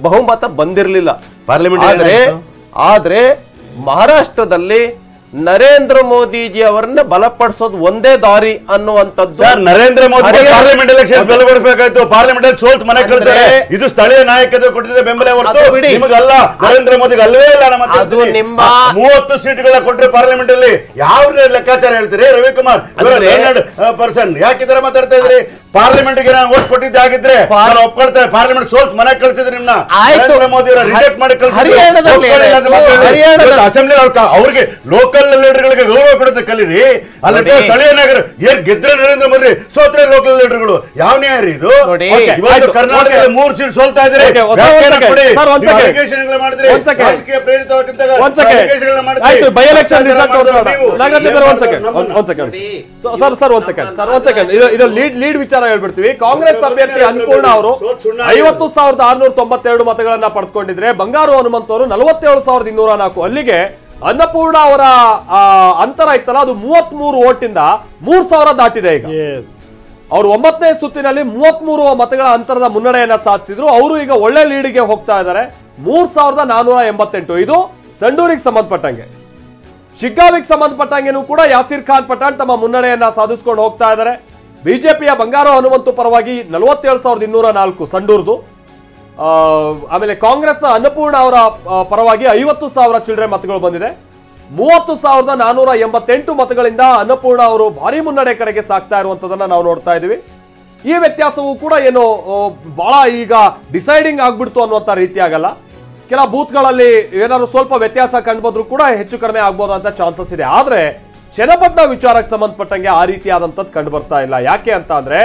ಬಹುಮತ ಬಂದಿರಲಿಲ್ಲ ಪಾರ್ಲಿಮೆಂಟ್. ಆದ್ರೆ ಮಹಾರಾಷ್ಟ್ರದಲ್ಲಿ ನರೇಂದ್ರ ಮೋದಿಜಿ ಅವರನ್ನ ಬಲಪಡಿಸೋದು ಒಂದೇ ದಾರಿ ಅನ್ನುವಂಥದ್ದು. Sir, Narendra Modi parliament election ಬಲಪಡಿಸಬೇಕಾಯ್ತು. ಪಾರ್ಲಿಮೆಂಟ್ ಅಲ್ಲಿ ಸೋಲ್ತು ಮನೆ ಕಳಿಸ್ತಾರೆ. ಇದು ಸ್ಥಳೀಯ ನಾಯಕರು ಕೊಟ್ಟಿದ್ದ ಬೆಂಬಲ ಹೊರತು ನಿಮಗಲ್ಲ, ನರೇಂದ್ರ ಮೋದಿಗೆ ಅಲ್ಲವೇ ಇಲ್ಲ. ನಮ್ಮ 30 ಸೀಟ್ಗಳ ಕೊಟ್ಟರೆ ಪಾರ್ಲಿಮೆಂಟ್ ಅಲ್ಲಿ ಯಾವ ಲೆಕ್ಕಾಚಾರ ಹೇಳ್ತೀರಿ ರವಿಕುಮಾರ್? 100% ಯಾಕಿದ್ರೆ ಮಾತಾಡ್ತಾ ಇದ್ರಿ? ಪಾರ್ಲಿಮೆಂಟ್ ಗೆ ನಾನು ಓಟ್ ಕೊಟ್ಟಿದ್ದೆ ಆಗಿದ್ರೆ ಒಪ್ಕೊಳ್ತಾರೆ. ಪಾರ್ಲಿಮೆಂಟ್ ಸೋಲ್ತು ಮನೆ ಕಳಿಸಿದ್ರೆ ನಿಮ್ನ ನರೇಂದ್ರ ಮೋದಿ ಅವರ ರಿಜೆಕ್ಟ್ ಮಾಡಿ ಕಳಿಸಿದ್ರು. ಅಸೆಂಬ್ಲಿ ಅವ್ರಿಗೆ ಲೋಕಲ್ ಲೀಡರ್ಗಳಿಗೆ ಗೌರವ ಕೊಡುತ್ತೆ ಕಲೀರಿ. ಅಲ್ಲಿ ಸ್ಥಳೀಯ ನಾಯಕರು ಏನ್ ಗೆದ್ರೆ ನರೇಂದ್ರ ಮೋದಿ, ಸೋತ್ರೆ ಲೋಕಲ್ ಲೀಡರ್ಗಳು. ಯಾವ ನ್ಯಾಯ ರೀ ಇದು? ಇವತ್ತು ಕರ್ನಾಟಕದಲ್ಲಿ 3 ಸೀಟ್ ಸೋಲ್ತಾ ಇದ್ರೆ ರಾಜಕೀಯ ಪ್ರೇರಿತವಾಗಿಂತ ಲೀಡ್ ವಿಚಾರ ಹೇಳ್ಬಿಡ್ತೀವಿ. ಕಾಂಗ್ರೆಸ್ ಅಭ್ಯರ್ಥಿ ಅನ್ನಪೂರ್ಣ ಅವರು 50,692 ಮತಗಳನ್ನ ಪಡೆದುಕೊಂಡಿದ್ರೆ, ಬಂಗಾರು ಹನುಮಂತ್ ಅವರು 47,204. ಅಲ್ಲಿಗೆ ಅನ್ನಪೂರ್ಣ ಅವರ ಅಂತರ ಇತ್ತಲ್ಲ, ಅದು 33 ಓಟಿಂದ 3,000 ದಾಟಿದೆ. ಈಗ ಅವರು 9ನೇ ಸುತ್ತಿನಲ್ಲಿ 33 ಮತಗಳ ಅಂತರದ ಮುನ್ನಡೆಯನ್ನ ಸಾಧಿಸಿದ್ರು. ಅವರು ಈಗ ಒಳ್ಳೆ ಲೀಡ್ಗೆ ಹೋಗ್ತಾ ಇದ್ದಾರೆ, 3,488. ಇದು ಸಂಡೂರಿಗೆ ಸಂಬಂಧಪಟ್ಟಂಗೆ. ಶಿಗ್ಗಾವಿಗೆ ಸಂಬಂಧಪಟ್ಟಂಗೆನೂ ಕೂಡ ಯಾಸಿರ್ ಖಾನ್ ಪಠಾಣ್ ತಮ್ಮ ಮುನ್ನಡೆಯನ್ನ ಸಾಧಿಸಿಕೊಂಡು ಹೋಗ್ತಾ ಇದ್ದಾರೆ. ಬಿಜೆಪಿಯ ಬಂಗಾರು ಹನುಮಂತು ಪರವಾಗಿ 47,204 ಸಂಡೂರ್ದು. ಆಮೇಲೆ ಕಾಂಗ್ರೆಸ್ನ ಅನ್ನಪೂರ್ಣ ಅವರ ಪರವಾಗಿ 50,000 ಚಿಲ್ಲರೆ ಮತಗಳು ಬಂದಿದೆ. 30,488 ಮತಗಳಿಂದ ಅನ್ನಪೂರ್ಣ ಅವರು ಭಾರಿ ಮುನ್ನಡೆ ಕಡೆಗೆ ಸಾಗ್ತಾ ಇರುವಂತದನ್ನ ನಾವು ನೋಡ್ತಾ ಇದೀವಿ. ಈ ವ್ಯತ್ಯಾಸವೂ ಕೂಡ ಏನು ಬಹಳ ಈಗ ಡಿಸೈಡಿಂಗ್ ಆಗ್ಬಿಡ್ತು ಅನ್ನುವಂತ ರೀತಿ ಆಗಲ್ಲ. ಕೆಲ ಬೂತ್ಗಳಲ್ಲಿ ಏನಾದ್ರು ಸ್ವಲ್ಪ ವ್ಯತ್ಯಾಸ ಕಂಡುಬಂದ್ರೂ ಕೂಡ ಹೆಚ್ಚು ಕಡಿಮೆ ಆಗ್ಬೋದಂತ ಚಾನ್ಸಸ್ ಇದೆ. ಆದ್ರೆ ಚನ್ನಪಟ್ಟಣ ವಿಚಾರಕ್ಕೆ ಸಂಬಂಧಪಟ್ಟಂಗೆ ಆ ರೀತಿಯಾದಂಥದ್ದು ಕಂಡು ಬರ್ತಾ ಇಲ್ಲ. ಯಾಕೆ ಅಂತ ಅಂದ್ರೆ